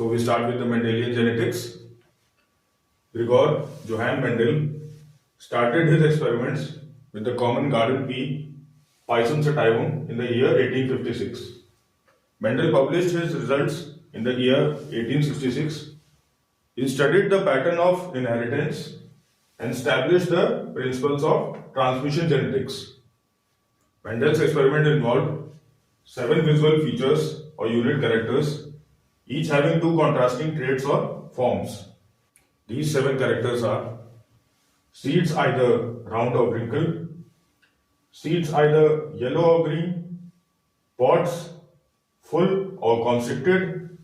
So we start with the Mendelian genetics. Gregor Johann Mendel started his experiments with the common garden pea, Pisum sativum, in the year 1856. Mendel published his results in the year 1866. He studied the pattern of inheritance and established the principles of transmission genetics. Mendel's experiment involved 7 visual features or unit characters, each having 2 contrasting traits or forms. These 7 characters are seeds either round or wrinkled, seeds either yellow or green, pods full or constricted,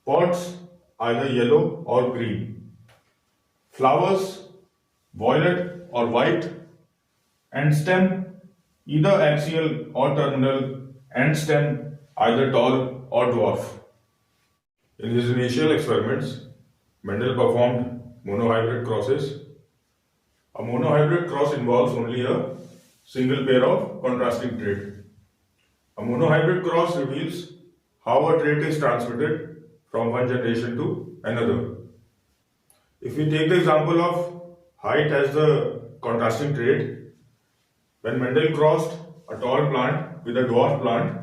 pods either yellow or green, flowers violet or white, and stem either axial or terminal, and stem either tall or dwarf. In his initial experiments, Mendel performed monohybrid crosses. A monohybrid cross involves only a single pair of contrasting traits. A monohybrid cross reveals how a trait is transmitted from one generation to another. If we take the example of height as the contrasting trait, when Mendel crossed a tall plant with a dwarf plant,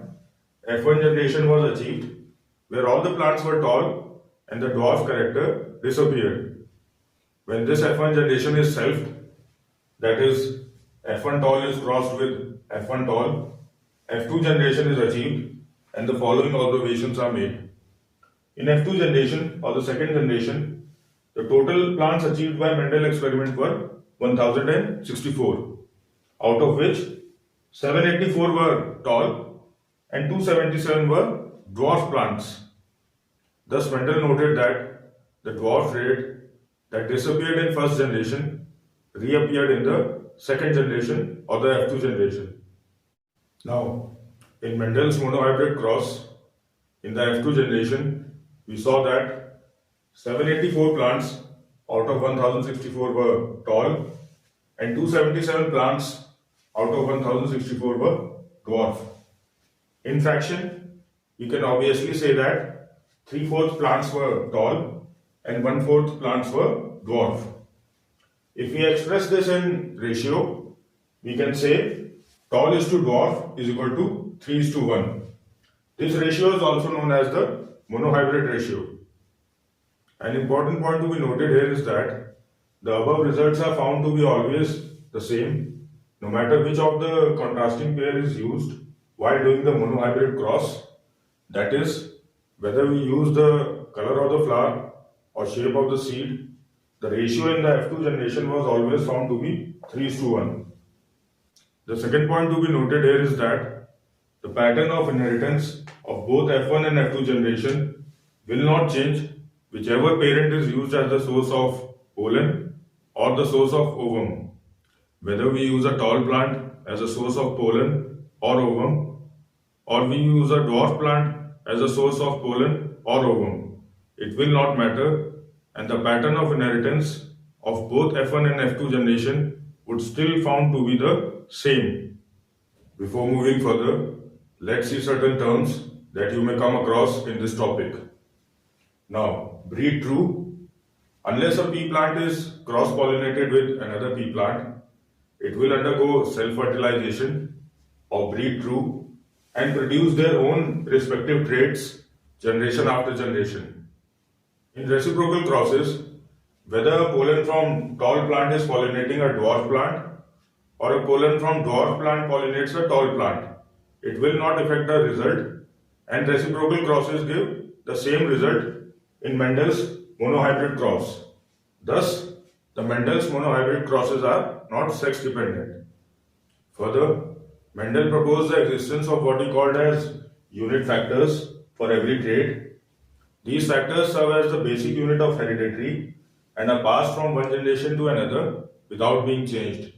F1 generation was achieved, where all the plants were tall and the dwarf character disappeared. When this F1 generation is selfed, that is, F1 tall is crossed with F1 tall, F2 generation is achieved, and the following observations are made. In F2 generation or the second generation, the total plants achieved by Mendel experiment were 1064, out of which 784 were tall and 277 were dwarf plants. Thus Mendel noted that the dwarf trait that disappeared in first generation reappeared in the second generation or the F2 generation. Now, in Mendel's monohybrid cross, in the F2 generation, we saw that 784 plants out of 1064 were tall and 277 plants out of 1064 were dwarf. In fraction, we can obviously say that 3/4 plants were tall and 1/4 plants were dwarf. If we express this in ratio, we can say tall is to dwarf is equal to 3:1. This ratio is also known as the monohybrid ratio. An important point to be noted here is that the above results are found to be always the same, no matter which of the contrasting pair is used while doing the monohybrid cross. That is, whether we use the color of the flower or shape of the seed, the ratio in the F2 generation was always found to be 3:1. The second point to be noted here is that the pattern of inheritance of both F1 and F2 generation will not change whichever parent is used as the source of pollen or the source of ovum. Whether we use a tall plant as a source of pollen or ovum, or we use a dwarf plant as a source of pollen or ovum, it will not matter, and the pattern of inheritance of both F1 and F2 generation would still found to be the same. Before moving further, let's see certain terms that you may come across in this topic. Now, breed true. Unless a pea plant is cross-pollinated with another pea plant, it will undergo self-fertilization or breed true and produce their own respective traits generation after generation. In reciprocal crosses, whether a pollen from tall plant is pollinating a dwarf plant or a pollen from dwarf plant pollinates a tall plant, it will not affect the result, and reciprocal crosses give the same result in Mendel's monohybrid cross. Thus, the Mendel's monohybrid crosses are not sex dependent. Further, Mendel proposed the existence of what he called as unit factors for every trait. These factors serve as the basic unit of heredity and are passed from one generation to another without being changed.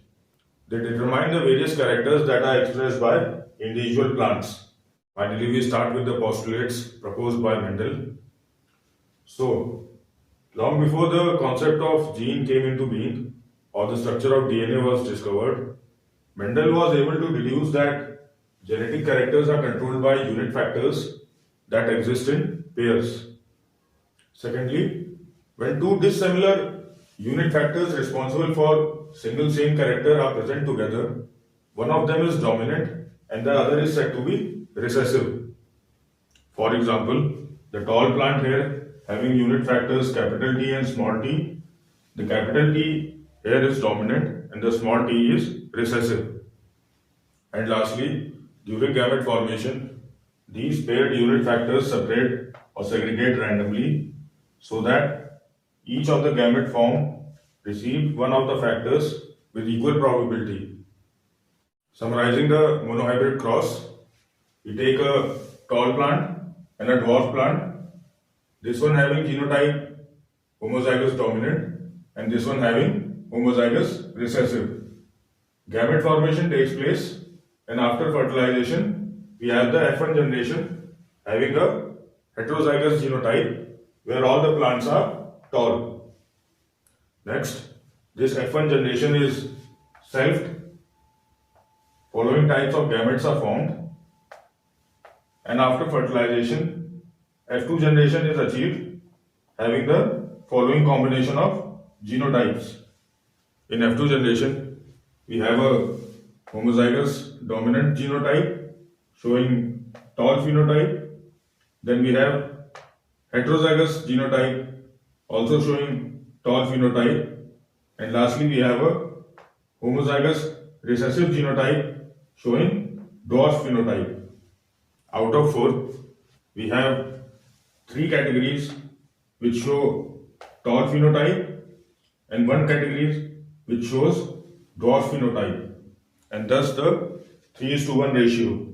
They determine the various characters that are expressed by individual plants. Finally, we start with the postulates proposed by Mendel. So, long before the concept of gene came into being or the structure of DNA was discovered, Mendel was able to deduce that genetic characters are controlled by unit factors that exist in pairs. Secondly, when two dissimilar unit factors responsible for single same character are present together, one of them is dominant and the other is said to be recessive. For example, the tall plant here having unit factors capital T and small t, the capital T here is dominant and the small t is recessive. And lastly, during gamete formation, these paired unit factors separate or segregate randomly so that each of the gamete form receive one of the factors with equal probability. Summarizing the monohybrid cross, we take a tall plant and a dwarf plant, this one having genotype homozygous dominant and this one having homozygous recessive. Gamete formation takes place and after fertilization we have the F1 generation having a heterozygous genotype where all the plants are tall. Next, this F1 generation is selfed. Following types of gametes are formed and after fertilization F2 generation is achieved having the following combination of genotypes. In F2 generation we have a homozygous dominant genotype showing tall phenotype. Then we have heterozygous genotype also showing tall phenotype. And lastly we have a homozygous recessive genotype showing dwarf phenotype. Out of 4, we have 3 categories which show tall phenotype and 1 category which shows dwarf phenotype, and thus the 3:1 ratio.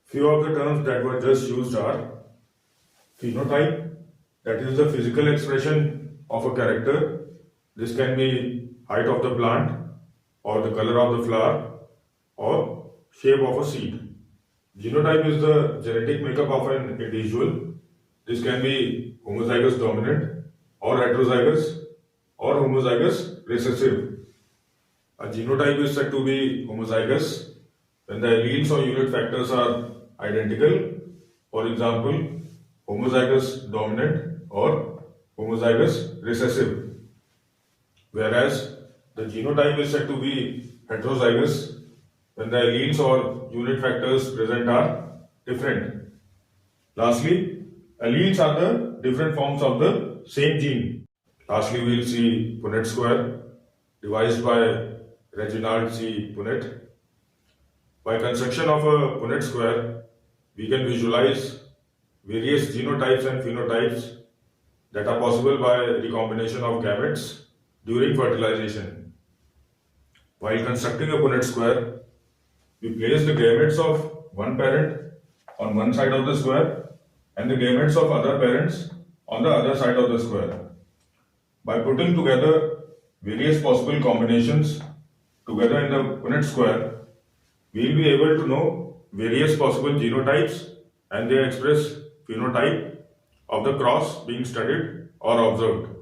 Few of the terms that were just used are phenotype, that is the physical expression of a character. This can be height of the plant or the color of the flower or shape of a seed. Genotype is the genetic makeup of an individual. This can be homozygous dominant or heterozygous or homozygous recessive. A genotype is said to be homozygous when the alleles or unit factors are identical. For example, homozygous dominant or homozygous recessive. Whereas the genotype is said to be heterozygous when the alleles or unit factors present are different. Lastly, alleles are the different forms of the same gene. Lastly, we will see Punnet square devised by Reginald C. Punnet. By construction of a Punnet square, we can visualize various genotypes and phenotypes that are possible by recombination of gametes during fertilization. While constructing a Punnet square, we place the gametes of one parent on one side of the square and the gametes of other parents on the other side of the square. By putting together various possible combinations together in the Punnet square, we will be able to know various possible genotypes and their express phenotype of the cross being studied or observed.